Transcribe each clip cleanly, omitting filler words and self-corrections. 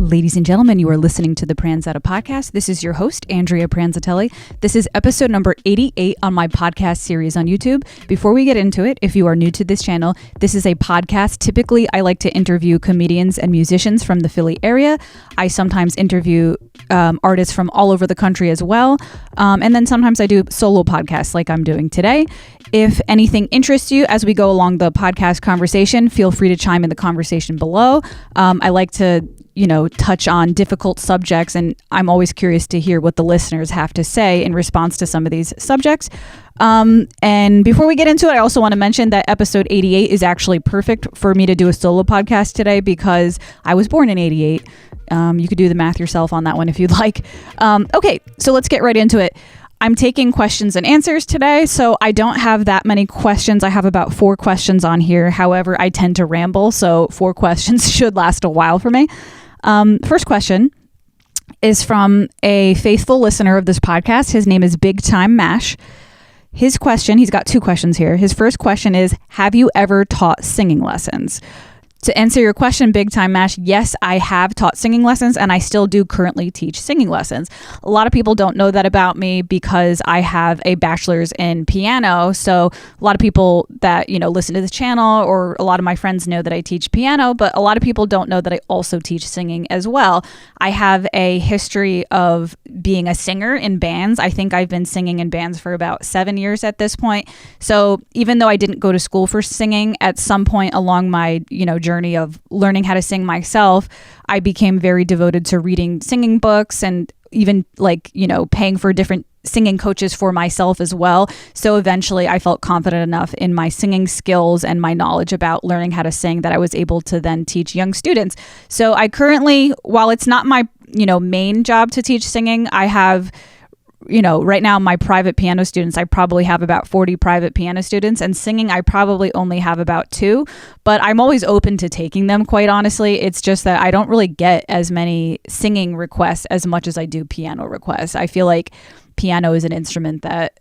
Ladies and gentlemen, you are listening to the Pranzata Podcast. This is your host, Andrea Pranzatelli. This is episode number 88 on my podcast series on YouTube. Before we get into it, if you are new to this channel, this is a podcast. Typically, I like to interview comedians and musicians from the Philly area. I sometimes interview artists from all over the country as well. And then sometimes I do solo podcasts like I'm doing today. If anything interests you as we go along the podcast conversation, feel free to chime in the conversation below. I like to touch on difficult subjects, and I'm always curious to hear what the listeners have to say in response to some of these subjects. And before we get into it, I also want to mention that episode 88 is actually perfect for me to do a solo podcast today because I was born in 88. You could do the math yourself on that one if you'd like. Okay, so let's get right into it. I'm taking questions and answers today, so I don't have that many questions. I have about 4 questions on here. However, I tend to ramble, so 4 questions should last a while for me. First question is from a faithful listener of this podcast. His name is Big Time Mash. His question, he's got 2 questions here. His first question is, have you ever taught singing lessons? To answer your question, Big Time Mash, yes, I have taught singing lessons, and I still do currently teach singing lessons. A lot of people don't know that about me because I have a bachelor's in piano. So a lot of people that, listen to this channel, or a lot of my friends know that I teach piano, but a lot of people don't know that I also teach singing as well. I have a history of being a singer in bands. I think I've been singing in bands for about 7 years at this point. So even though I didn't go to school for singing, at some point along my, journey of learning how to sing myself, I became very devoted to reading singing books and even paying for different singing coaches for myself as well. So eventually I felt confident enough in my singing skills and my knowledge about learning how to sing that I was able to then teach young students. So I currently, while it's not my, main job to teach singing, I have right now my private piano students, I probably have about 40 private piano students, and singing, I probably only have about 2, but I'm always open to taking them, quite honestly. It's just that I don't really get as many singing requests as much as I do piano requests. I feel like piano is an instrument that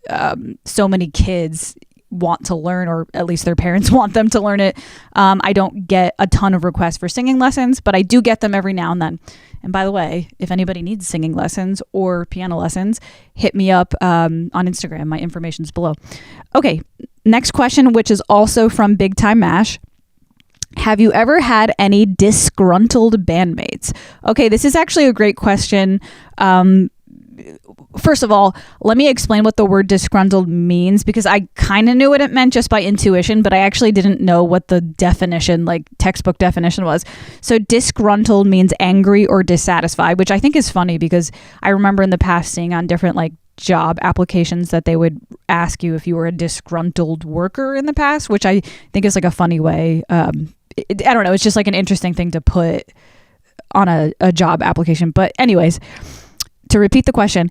so many kids want to learn, or at least their parents want them to learn it. I don't get a ton of requests for singing lessons, but I do get them every now and then. And by the way, if anybody needs singing lessons or piano lessons, hit me up on Instagram. My information's below. Okay, next question, which is also from Big Time Mash. Have you ever had any disgruntled bandmates? Okay, this is actually a great question. First of all, let me explain what the word disgruntled means, because I kind of knew what it meant just by intuition, but I actually didn't know what the definition, textbook definition was. So disgruntled means angry or dissatisfied, which I think is funny because I remember in the past seeing on different job applications that they would ask you if you were a disgruntled worker in the past, which I think is a funny way. I don't know. It's just an interesting thing to put on a job application. But anyways, to repeat the question,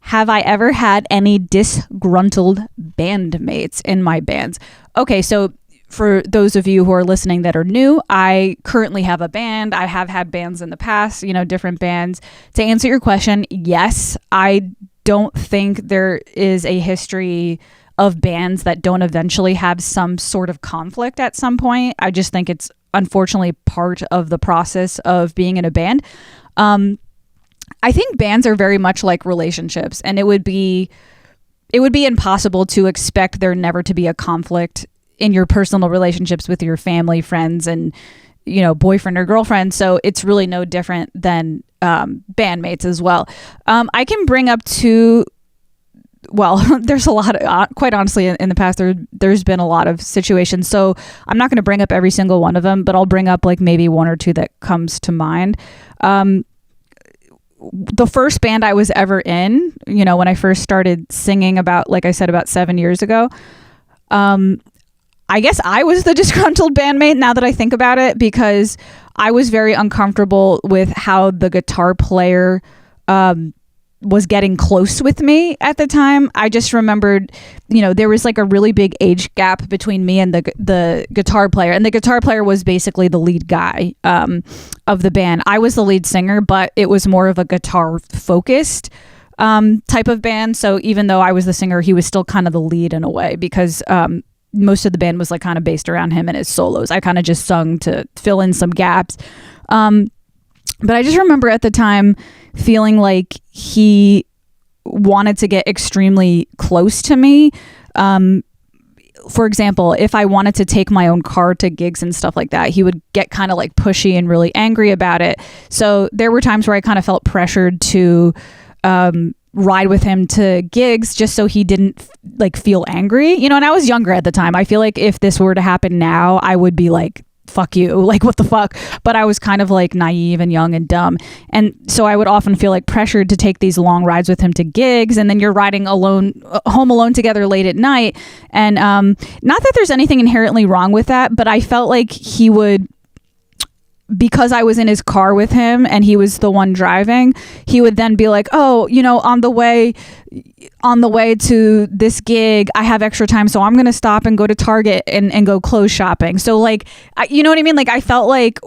have I ever had any disgruntled bandmates in my bands? Okay, so for those of you who are listening that are new, I currently have a band. I have had bands in the past, different bands. To answer your question, yes, I don't think there is a history of bands that don't eventually have some sort of conflict at some point. I just think it's unfortunately part of the process of being in a band. I think bands are very much like relationships, and it would be impossible to expect there never to be a conflict in your personal relationships with your family, friends, and boyfriend or girlfriend. So it's really no different than bandmates as well. I can bring up 2. Well, there's a lot of, quite honestly, in the past, there's been a lot of situations. So I'm not going to bring up every single one of them, but I'll bring up maybe 1 or 2 that comes to mind. The first band I was ever in, when I first started singing about 7 years ago, I guess I was the disgruntled bandmate now that I think about it, because I was very uncomfortable with how the guitar player was getting close with me at the time. I just remembered, there was a really big age gap between me and the guitar player. And the guitar player was basically the lead guy of the band. I was the lead singer, but it was more of a guitar focused type of band. So even though I was the singer, he was still kind of the lead in a way, because most of the band was like kind of based around him and his solos. I kind of just sung to fill in some gaps. But I just remember at the time feeling like he wanted to get extremely close to me. For example, if I wanted to take my own car to gigs and stuff like that, he would get kind of like pushy and really angry about it. So there were times where I kind of felt pressured to ride with him to gigs just so he didn't like feel angry, you know, and I was younger at the time. I feel like if this were to happen now, I would be like, fuck you, like what the fuck. But I was kind of like naive and young and dumb, and so I would often feel like pressured to take these long rides with him to gigs, and then you're riding alone home alone together late at night. And not that there's anything inherently wrong with that, but I felt like he would, because I was in his car with him and he was the one driving, he would then be like, oh, you know, on the way to this gig, I have extra time, so I'm going to stop and go to Target and go clothes shopping. So like, you know what I mean? Like I felt like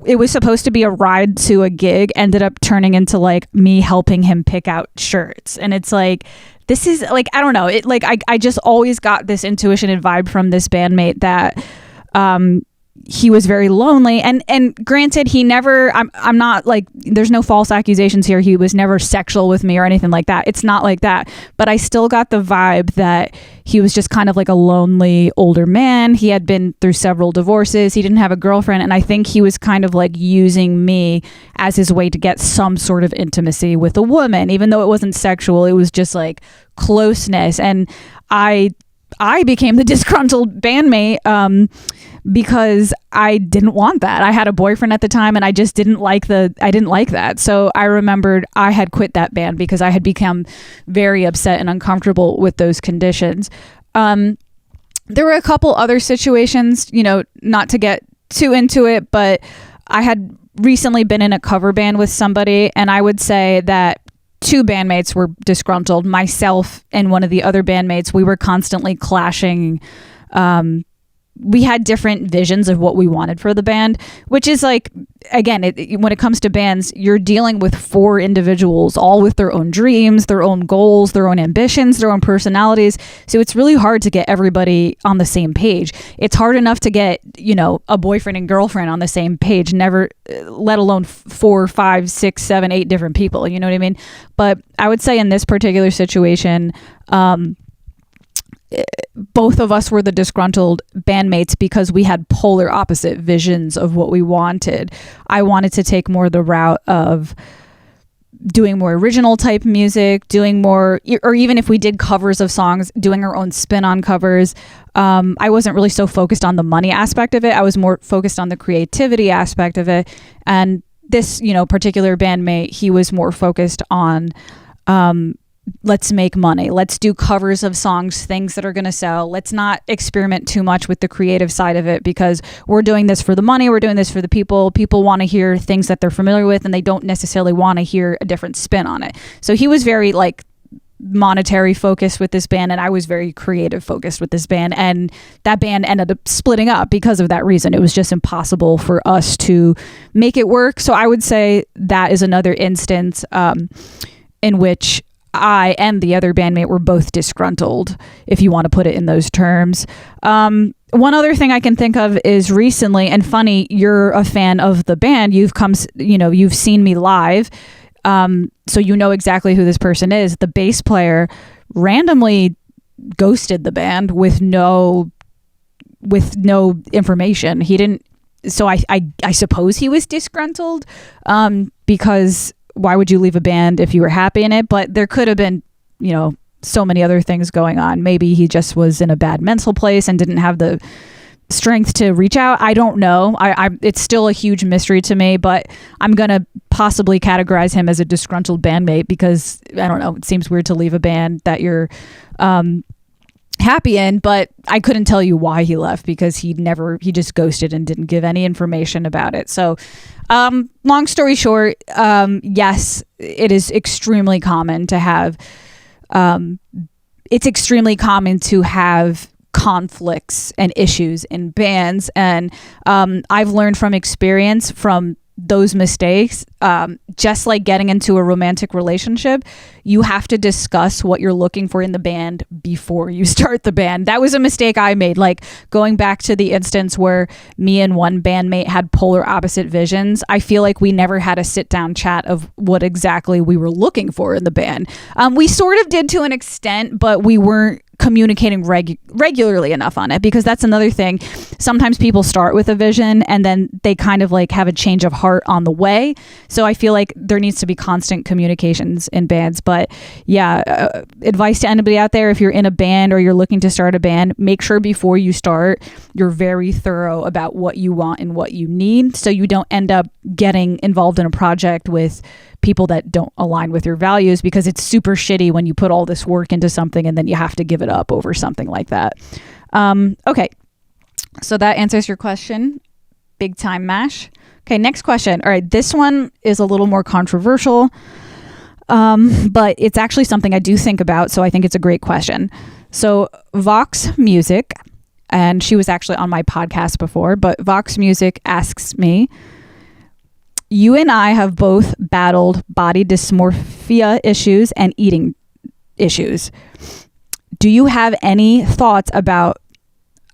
it was supposed to be a ride to a gig, ended up turning into like me helping him pick out shirts. And it's like, this is like, I don't know. It like, I just always got this intuition and vibe from this bandmate that, he was very lonely, and granted, he never, I'm not like, there's no false accusations here. He was never sexual with me or anything like that. It's not like that, but I still got the vibe that he was just kind of like a lonely older man. He had been through several divorces. He didn't have a girlfriend. And I think he was kind of like using me as his way to get some sort of intimacy with a woman, even though it wasn't sexual. It was just like closeness. And I became the disgruntled bandmate, because I didn't want that. I had a boyfriend at the time and I just didn't like that. So I remembered I had quit that band because I had become very upset and uncomfortable with those conditions. There were a couple other situations, you know, not to get too into it, but I had recently been in a cover band with somebody, and I would say that two bandmates were disgruntled. Myself and one of the other bandmates, we were constantly clashing. We had different visions of what we wanted for the band, which is like, again, when it comes to bands, you're dealing with four individuals, all with their own dreams, their own goals, their own ambitions, their own personalities. So it's really hard to get everybody on the same page. It's hard enough to get, you know, a boyfriend and girlfriend on the same page, never, let alone 4, 5, 6, 7, 8 different people. You know what I mean? But I would say in this particular situation, both of us were the disgruntled bandmates because we had polar opposite visions of what we wanted. I wanted to take more the route of doing more original type music, doing more, or even if we did covers of songs, doing our own spin on covers. I wasn't really so focused on the money aspect of it. I was more focused on the creativity aspect of it. And this, you know, particular bandmate, he was more focused on, let's make money. Let's do covers of songs, things that are going to sell. Let's not experiment too much with the creative side of it because we're doing this for the money. We're doing this for the people. People want to hear things that they're familiar with, and they don't necessarily want to hear a different spin on it. So he was very like monetary focused with this band, and I was very creative focused with this band, and that band ended up splitting up because of that reason. It was just impossible for us to make it work. So I would say that is another instance in which I and the other bandmate were both disgruntled, if you want to put it in those terms. One other thing I can think of is recently, and funny, you're a fan of the band. You've seen me live. So you know exactly who this person is. The bass player randomly ghosted the band with no information. He didn't. So I suppose he was disgruntled, because why would you leave a band if you were happy in it? But there could have been, you know, so many other things going on. Maybe he just was in a bad mental place and didn't have the strength to reach out. I don't know. It's still a huge mystery to me, but I'm going to possibly categorize him as a disgruntled bandmate because, I don't know, it seems weird to leave a band that you're happy in, but I couldn't tell you why he left because he just ghosted and didn't give any information about it. So long story short, yes, it is extremely common to have conflicts and issues in bands. And I've learned from experience from those mistakes, just like getting into a romantic relationship, you have to discuss what you're looking for in the band before you start the band. That was a mistake I made, like going back to the instance where me and one bandmate had polar opposite visions. I feel like we never had a sit down chat of what exactly we were looking for in the band. We sort of did to an extent, but we weren't communicating regularly enough on it, because that's another thing. Sometimes people start with a vision and then they kind of like have a change of heart on the way. So I feel like there needs to be constant communications in bands. But yeah, advice to anybody out there, if you're in a band or you're looking to start a band, make sure before you start, you're very thorough about what you want and what you need, so you don't end up getting involved in a project with people that don't align with your values, because it's super shitty when you put all this work into something and then you have to give it up over something like that. Okay, so that answers your question. Big time mash. Okay, next question. All right, this one is a little more controversial, but it's actually something I do think about, so I think it's a great question. So Vox Music, and she was actually on my podcast before, but Vox Music asks me, you and I have both battled body dysmorphia issues and eating issues. Do you have any thoughts about,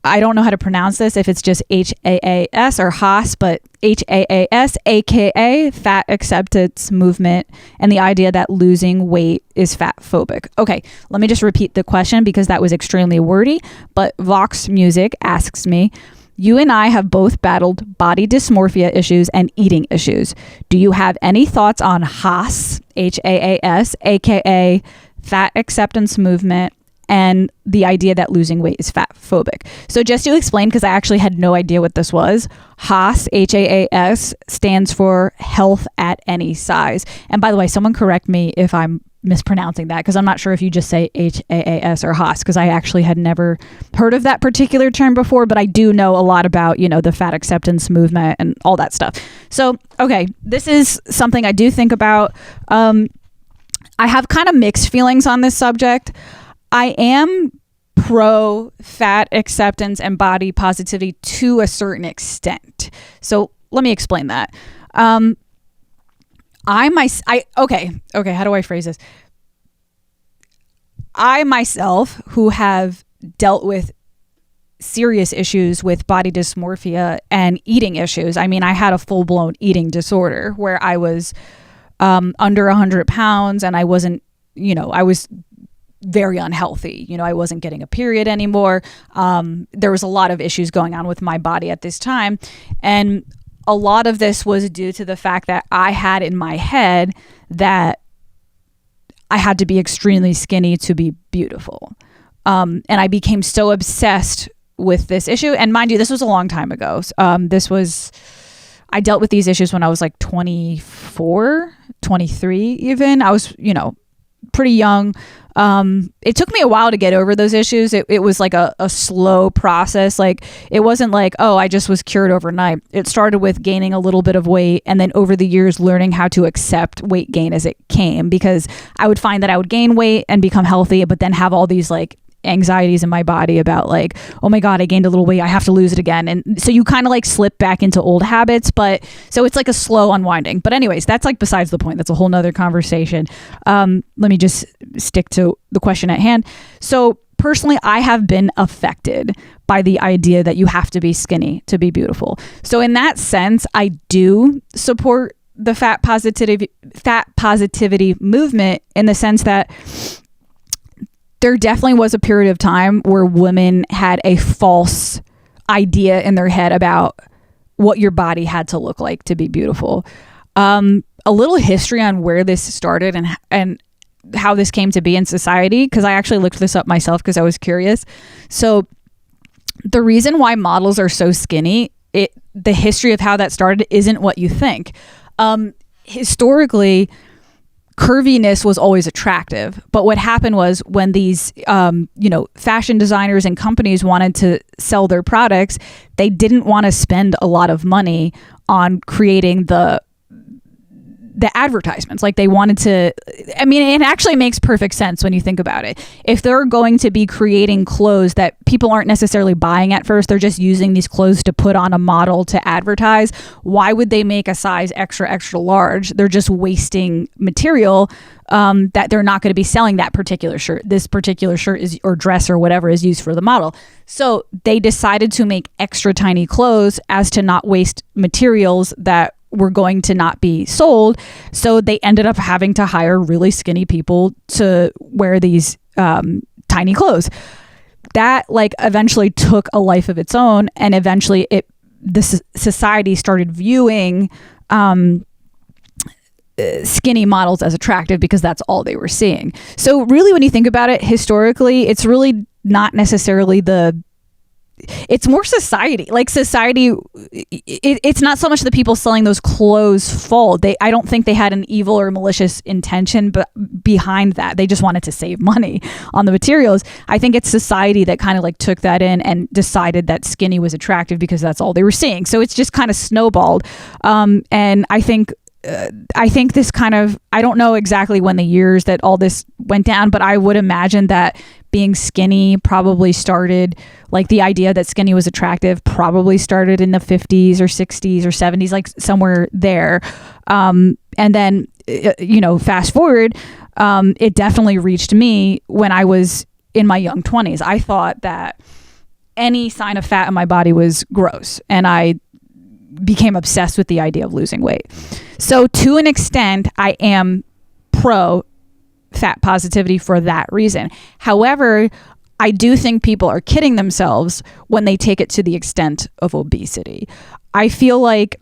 I don't know how to pronounce this, if it's just HAAS or HAAS, but HAAS, aka fat acceptance movement, and the idea that losing weight is fat phobic? Okay, let me just repeat the question because that was extremely wordy, but Vox Music asks me, you and I have both battled body dysmorphia issues and eating issues. Do you have any thoughts on HAAS, HAAS, aka fat acceptance movement, and the idea that losing weight is fat phobic? So just to explain, because I actually had no idea what this was, HAAS, HAAS, stands for health at any size. And by the way, someone correct me if I'm mispronouncing that, because I'm not sure if you just say HAAS or HAAS, because I actually had never heard of that particular term before, but I do know a lot about, the fat acceptance movement and all that stuff. So, okay, this is something I do think about. I have kind of mixed feelings on this subject. I am pro fat acceptance and body positivity to a certain extent. So let me explain that. Okay, how do I phrase this? I myself, who have dealt with serious issues with body dysmorphia and eating issues. I mean, I had a full-blown eating disorder where I was under 100 pounds and I wasn't, I was very unhealthy. I wasn't getting a period anymore. There was a lot of issues going on with my body at this time. And a lot of this was due to the fact that I had in my head that I had to be extremely skinny to be beautiful. And I became so obsessed with this issue. And mind you, this was a long time ago. I dealt with these issues when I was like 24, 23 even. I was, pretty young. It took me a while to get over those issues. It was like a slow process. Like, it wasn't like, oh, I just was cured overnight. It started with gaining a little bit of weight, and then over the years learning how to accept weight gain as it came, because I would find that I would gain weight and become healthy, but then have all these like anxieties in my body about like, oh my God, I gained a little weight, I have to lose it again. And so you kind of like slip back into old habits, but so it's like a slow unwinding. But anyways, that's like besides the point. That's a whole nother conversation. Let me just stick to the question at hand. So personally, I have been affected by the idea that you have to be skinny to be beautiful. So in that sense, I do support the fat positivity movement, in the sense that there definitely was a period of time where women had a false idea in their head about what your body had to look like to be beautiful. A little history on where this started and how this came to be in society, because I actually looked this up myself because I was curious. So the reason why models are so skinny, the history of how that started isn't what you think. Historically, curviness was always attractive, but what happened was when these fashion designers and companies wanted to sell their products, they didn't want to spend a lot of money on creating the the advertisements. Like they wanted to, I mean, it actually makes perfect sense when you think about it. If they're going to be creating clothes that people aren't necessarily buying at first, they're just using these clothes to put on a model to advertise, why would they make a size extra, extra large? They're just wasting material that they're not going to be selling that particular shirt. This particular shirt is, or dress or whatever is used for the model. So they decided to make extra tiny clothes as to not waste materials that were going to not be sold. So they ended up having to hire really skinny people to wear these tiny clothes. That like eventually took a life of its own, and eventually the society started viewing skinny models as attractive because that's all they were seeing. So really, when you think about it historically, it's really not necessarily it's more society. Like society, it's not so much the people selling those clothes' fault. I don't think they had an evil or malicious intention but behind that. They just wanted to save money on the materials. I think it's society that kind of like took that in and decided that skinny was attractive because that's all they were seeing. So it's just kind of snowballed. And I think this kind of, I don't know exactly when the years that all this went down, but I would imagine that being skinny probably started, like the idea that skinny was attractive probably started in the 50s or 60s or 70s, like somewhere there. And then, fast forward, it definitely reached me when I was in my young 20s. I thought that any sign of fat in my body was gross, and I became obsessed with the idea of losing weight. So to an extent, I am pro fat positivity for that reason. However, I do think people are kidding themselves when they take it to the extent of obesity. I feel like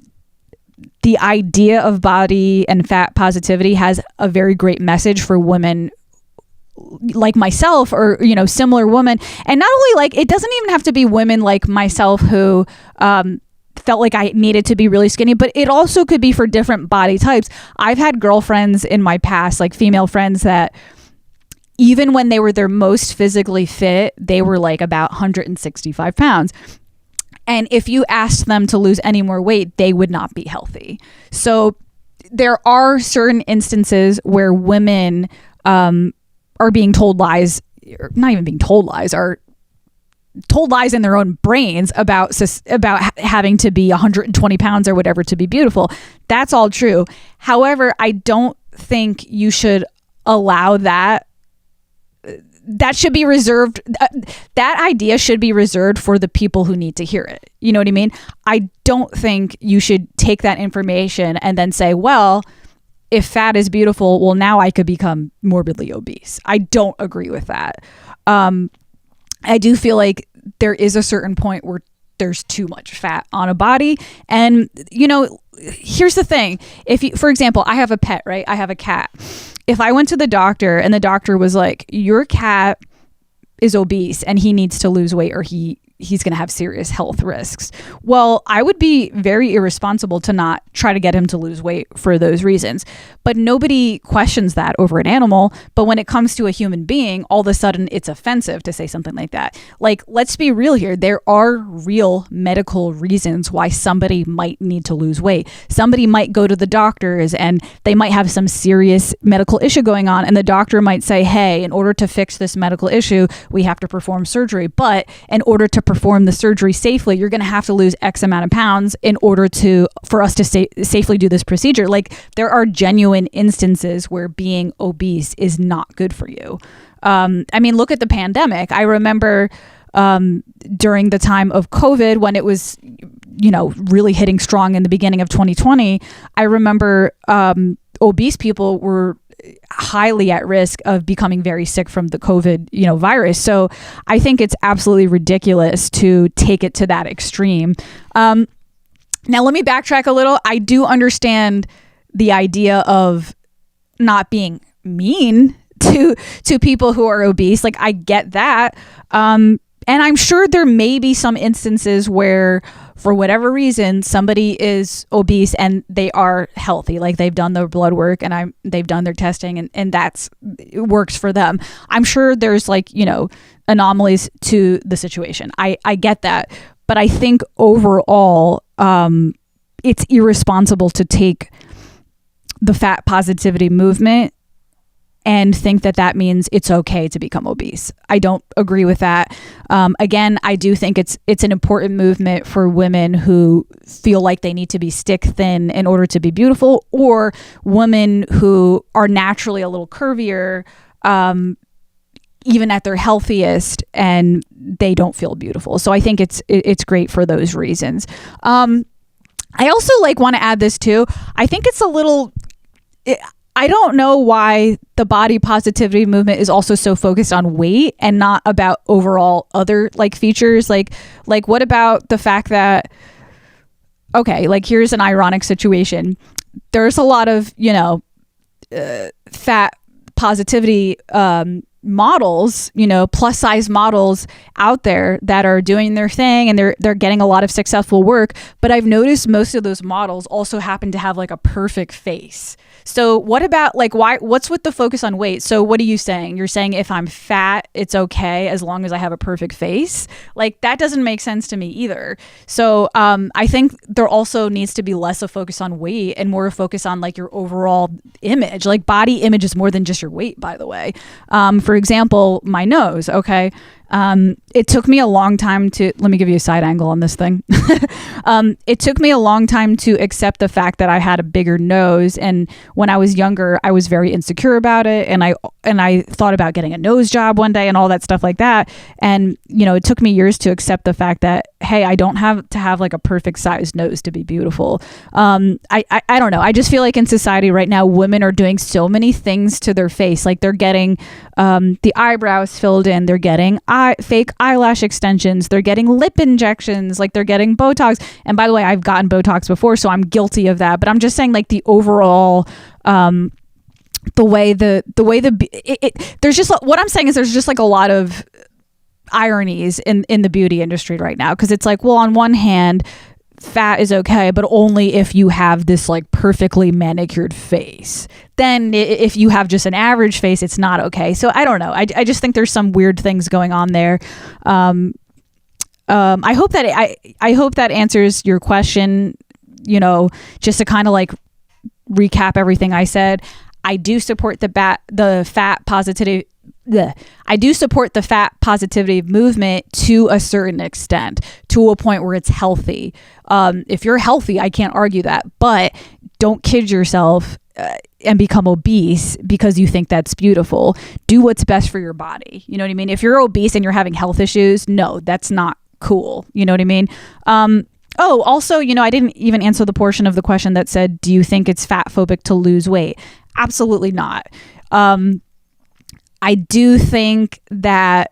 the idea of body and fat positivity has a very great message for women like myself, or similar women. And not only like, it doesn't even have to be women like myself who felt like I needed to be really skinny, but it also could be for different body types. I've had girlfriends in my past, like female friends, that even when they were their most physically fit, they were like about 165 pounds. And if you asked them to lose any more weight, they would not be healthy. So there are certain instances where women are being told lies, or not even being told lies, are told lies in their own brains about having to be 120 pounds or whatever to be beautiful. That's all true. However, I don't think you should allow that. That should be reserved. That idea should be reserved for the people who need to hear it. You know what I mean? I don't think you should take that information and then say, well, if fat is beautiful, well, now I could become morbidly obese. I don't agree with that. I do feel like there is a certain point where there's too much fat on a body. And, here's the thing. For example, I have a pet, right? I have a cat. If I went to the doctor and the doctor was like, your cat is obese and he needs to lose weight, or he's going to have serious health risks. Well, I would be very irresponsible to not try to get him to lose weight for those reasons. But nobody questions that over an animal. But when it comes to a human being, all of a sudden it's offensive to say something like that. Like, let's be real here. There are real medical reasons why somebody might need to lose weight. Somebody might go to the doctors and they might have some serious medical issue going on. And the doctor might say, hey, in order to fix this medical issue, we have to perform surgery. But in order to perform the surgery safely, you're going to have to lose X amount of pounds in order for us to safely do this procedure. Like, there are genuine instances where being obese is not good for you. Look at the pandemic. I remember during the time of COVID, when it was, really hitting strong in the beginning of 2020, I remember obese people were highly at risk of becoming very sick from the COVID, virus. So I think it's absolutely ridiculous to take it to that extreme. Now let me backtrack a little. I do understand the idea of not being mean to people who are obese. Like, I get that. And I'm sure there may be some instances where, for whatever reason, somebody is obese and they are healthy. Like, they've done their blood work and they've done their testing and it works for them. I'm sure there's anomalies to the situation. I get that. But I think overall, it's irresponsible to take the fat positivity movement and think that that means it's okay to become obese. I don't agree with that. Again, I do think it's an important movement for women who feel like they need to be stick thin in order to be beautiful, or women who are naturally a little curvier, even at their healthiest, and they don't feel beautiful. So I think it's great for those reasons. I also want to add this too. I think it's a little... I don't know why the body positivity movement is also so focused on weight and not about overall other features. Like what about the fact that, okay, here's an ironic situation. There's a lot of, fat positivity models, plus size models out there that are doing their thing, and they're getting a lot of successful work. But I've noticed most of those models also happen to have a perfect face. So what about what's with the focus on weight? So what are you saying? You're saying if I'm fat, it's okay as long as I have a perfect face? That doesn't make sense to me either. So I think there also needs to be less a focus on weight and more a focus on your overall image. Body image is more than just your weight, by the way. For example, my nose, okay? It took me a long time to, let me give you a side angle on this thing. It took me a long time to accept the fact that I had a bigger nose. And when I was younger, I was very insecure about it. And I thought about getting a nose job one day and all that stuff like that. And, it took me years to accept the fact that, hey, I don't have to have a perfect sized nose to be beautiful. I don't know. I just feel in society right now, women are doing so many things to their face. They're getting the eyebrows filled in. They're getting fake eyelash extensions. They're getting lip injections. They're getting Botox. And by the way, I've gotten Botox before, so I'm guilty of that. But I'm just saying the overall... there's just what I'm saying is there's just a lot of ironies in the beauty industry right now, because it's well, on one hand, fat is okay, but only if you have this perfectly manicured face. Then if you have just an average face, it's not okay. So I don't know. I just think there's some weird things going on there. I hope that answers your question. Just to kind of recap everything I said. I do support the fat positivity. I do support the fat positivity movement to a certain extent, to a point where it's healthy. If you're healthy, I can't argue that, but don't kid yourself and become obese because you think that's beautiful. Do what's best for your body. You know what I mean? If you're obese and you're having health issues, no, that's not cool. You know what I mean? Oh, also, I didn't even answer the portion of the question that said, do you think it's fat phobic to lose weight? Absolutely not. I do think that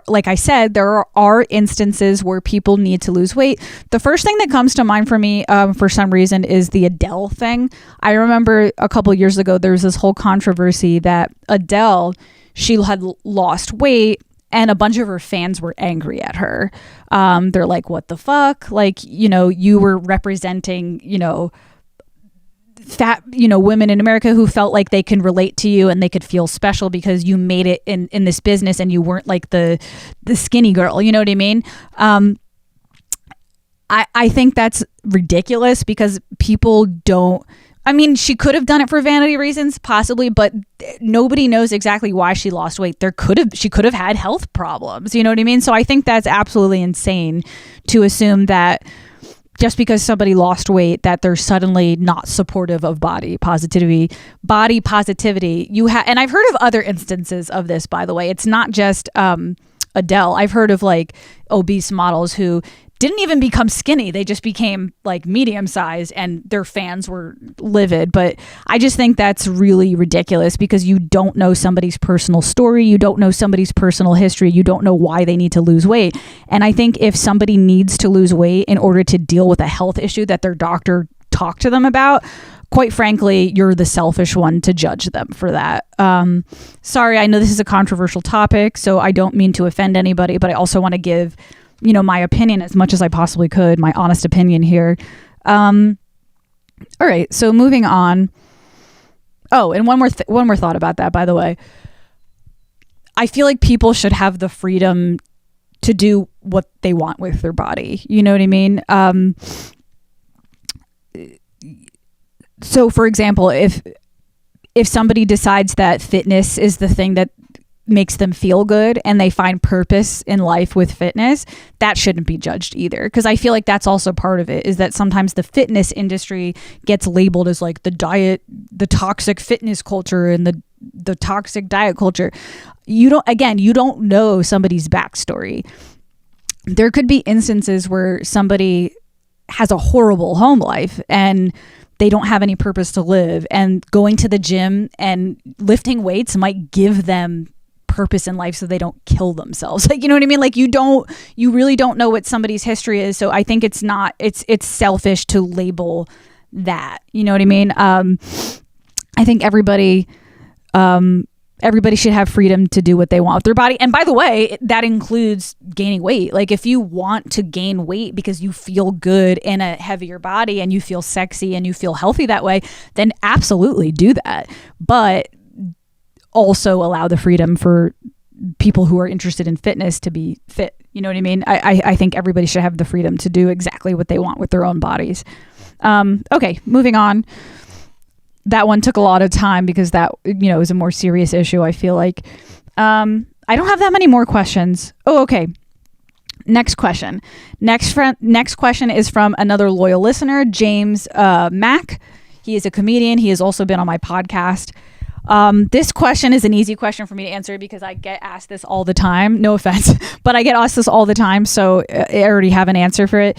like I said, there are instances where people need to lose weight. The first thing that comes to mind for me, for some reason, is the Adele thing. I remember a couple years ago, there was this whole controversy that Adele, she had lost weight, and a bunch of her fans were angry at her. They're like, what the fuck? You were representing, fat, women in America who felt like they can relate to you and they could feel special because you made it in this business and you weren't the skinny girl. You know what I mean? I think that's ridiculous because people don't. I mean, she could have done it for vanity reasons, possibly, but nobody knows exactly why she lost weight. She could have had health problems. You know what I mean? So I think that's absolutely insane to assume that just because somebody lost weight, that they're suddenly not supportive of body positivity. Body positivity, and I've heard of other instances of this, by the way. It's not just Adele. I've heard of obese models who didn't even become skinny. They just became medium size and their fans were livid. But I just think that's really ridiculous because you don't know somebody's personal story. You don't know somebody's personal history. You don't know why they need to lose weight. And I think if somebody needs to lose weight in order to deal with a health issue that their doctor talked to them about, quite frankly, you're the selfish one to judge them for that. Sorry, I know this is a controversial topic, so I don't mean to offend anybody, but I also want to give my opinion as much as I possibly could, my honest opinion here. All right, so moving on. Oh, and one more thought about that, by the way. I feel like people should have the freedom to do what they want with their body. You know what I mean? So for example, if somebody decides that fitness is the thing that makes them feel good and they find purpose in life with fitness, that shouldn't be judged either. Because I feel like that's also part of it, is that sometimes the fitness industry gets labeled as like the toxic fitness culture and the toxic diet culture. You don't know somebody's backstory. There could be instances where somebody has a horrible home life and they don't have any purpose to live, and going to the gym and lifting weights might give them purpose in life so they don't kill themselves. Like, you know what I mean? Like, you really don't know what somebody's history is. So I think it's selfish to label that, you know what I mean? I think everybody should have freedom to do what they want with their body. And by the way, that includes gaining weight. Like, if you want to gain weight because you feel good in a heavier body and you feel sexy and you feel healthy that way, then absolutely do that. But also allow the freedom for people who are interested in fitness to be fit. You know what I mean? I think everybody should have the freedom to do exactly what they want with their own bodies. Okay, moving on. That one took a lot of time because that, is a more serious issue, I feel like. I don't have that many more questions. Oh, okay. Next question. Next question is from another loyal listener, James Mack. He is a comedian. He has also been on my podcast. This question is an easy question for me to answer because I get asked this all the time. No offense, but I get asked this all the time. So I already have an answer for it.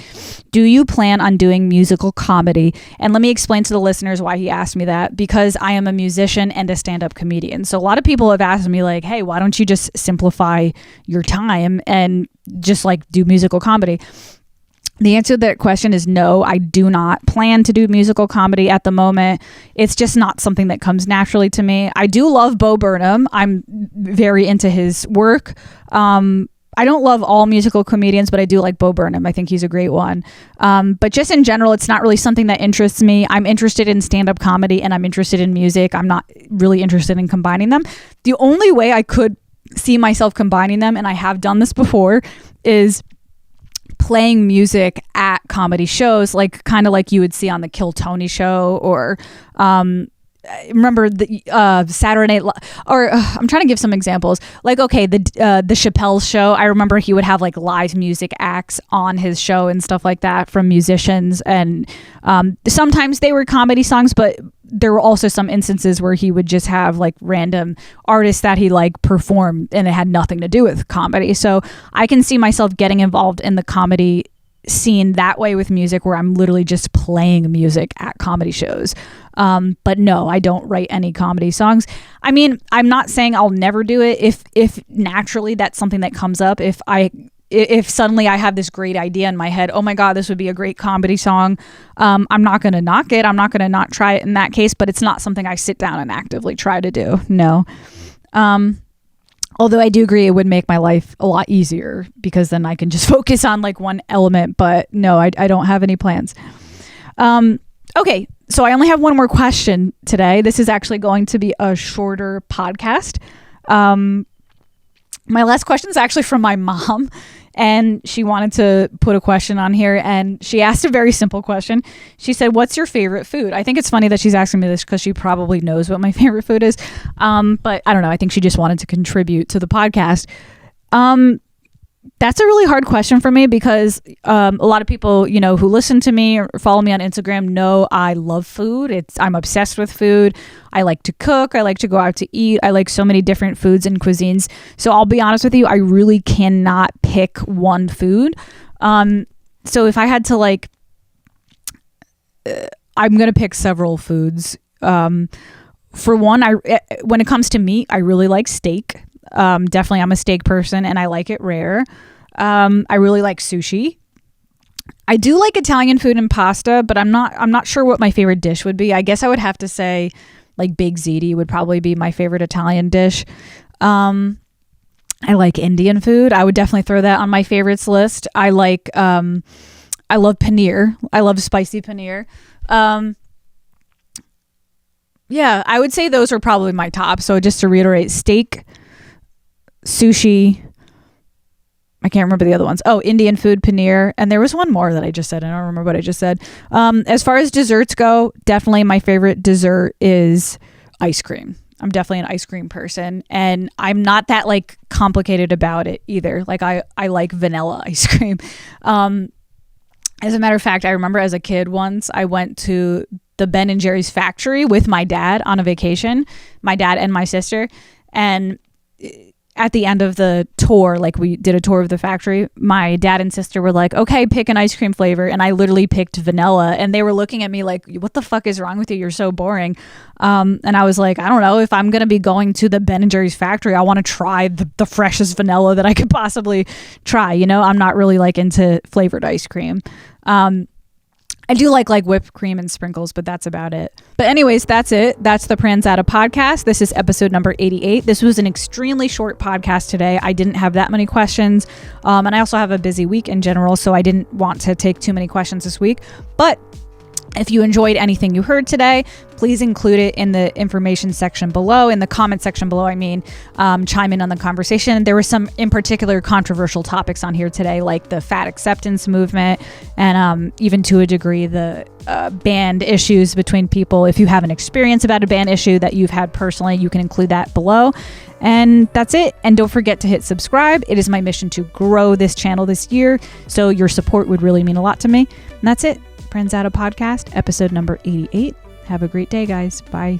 Do you plan on doing musical comedy? And let me explain to the listeners why he asked me that. Because I am a musician and a stand-up comedian. So a lot of people have asked me like, hey, why don't you just simplify your time and just like do musical comedy? The answer to that question is no. I do not plan to do musical comedy at the moment. It's just not something that comes naturally to me. I do love Bo Burnham. I'm very into his work. I don't love all musical comedians, but I do like Bo Burnham. I think he's a great one. But just in general, it's not really something that interests me. I'm interested in stand-up comedy and I'm interested in music. I'm not really interested in combining them. The only way I could see myself combining them, and I have done this before, is playing music at comedy shows, like kind of like you would see on the Kill Tony show, or remember the Saturday Night or I'm trying to give some examples. Like, okay, the Chappelle show. I remember he would have like live music acts on his show and stuff like that from musicians, and sometimes they were comedy songs, but there were also some instances where he would just have like random artists that he like performed and it had nothing to do with comedy. So I can see myself getting involved in the comedy scene that way with music, where I'm literally just playing music at comedy shows. But no, I don't write any comedy songs. I mean, I'm not saying I'll never do it. If naturally that's something that comes up, if suddenly I have this great idea in my head, oh my God, this would be a great comedy song, I'm not going to knock it. I'm not going to not try it in that case, but it's not something I sit down and actively try to do. No. Although I do agree it would make my life a lot easier because then I can just focus on like one element, but no, I don't have any plans. Okay. So I only have one more question today. This is actually going to be a shorter podcast. My last question is actually from my mom, and she wanted to put a question on here, and she asked a very simple question. She said, what's your favorite food? I think it's funny that she's asking me this because she probably knows what my favorite food is. But I don't know. I think she just wanted to contribute to the podcast. That's a really hard question for me because a lot of people, who listen to me or follow me on Instagram know I love food. I'm obsessed with food. I like to cook. I like to go out to eat. I like so many different foods and cuisines. So I'll be honest with you, I really cannot pick one food. So if I had to I'm going to pick several foods. For one, when it comes to meat, I really like steak. Definitely I'm a steak person and I like it rare. I really like sushi. I do like Italian food and pasta, but I'm not sure what my favorite dish would be. I guess I would have to say like Big Ziti would probably be my favorite Italian dish. I like Indian food. I would definitely throw that on my favorites list. I love paneer. I love spicy paneer. Yeah, I would say those are probably my top. So just to reiterate, steak, sushi, I can't remember the other ones. Oh, Indian food, paneer. And there was one more that I just said. I don't remember what I just said. As far as desserts go, definitely my favorite dessert is ice cream. I'm definitely an ice cream person, and I'm not that like complicated about it either. Like I like vanilla ice cream. As a matter of fact, I remember as a kid once I went to the Ben and Jerry's factory with my dad on a vacation, my dad and my sister. And at the end of the tour, like we did a tour of the factory, my dad and sister were like, okay, pick an ice cream flavor. And I literally picked vanilla, and they were looking at me like, what the fuck is wrong with you? You're so boring. And I was like, I don't know, if I'm going to be going to the Ben and Jerry's factory, I want to try the freshest vanilla that I could possibly try. You know, I'm not really like into flavored ice cream. I do like whipped cream and sprinkles, but that's about it. But anyways, that's it. That's the Pranzata Podcast. This is episode number 88. This was an extremely short podcast today. I didn't have that many questions. And I also have a busy week in general, so I didn't want to take too many questions this week. But if you enjoyed anything you heard today, please include it in the information section below, in the comment section below. Chime in on the conversation. There were some in particular controversial topics on here today, like the fat acceptance movement, and even to a degree the band issues between people. If you have an experience about a band issue that you've had personally, you can include that below. And that's it. And don't forget to hit subscribe. It is my mission to grow this channel this year, so your support would really mean a lot to me. And that's it. Pranzata Podcast, episode number 88. Have a great day, guys. Bye.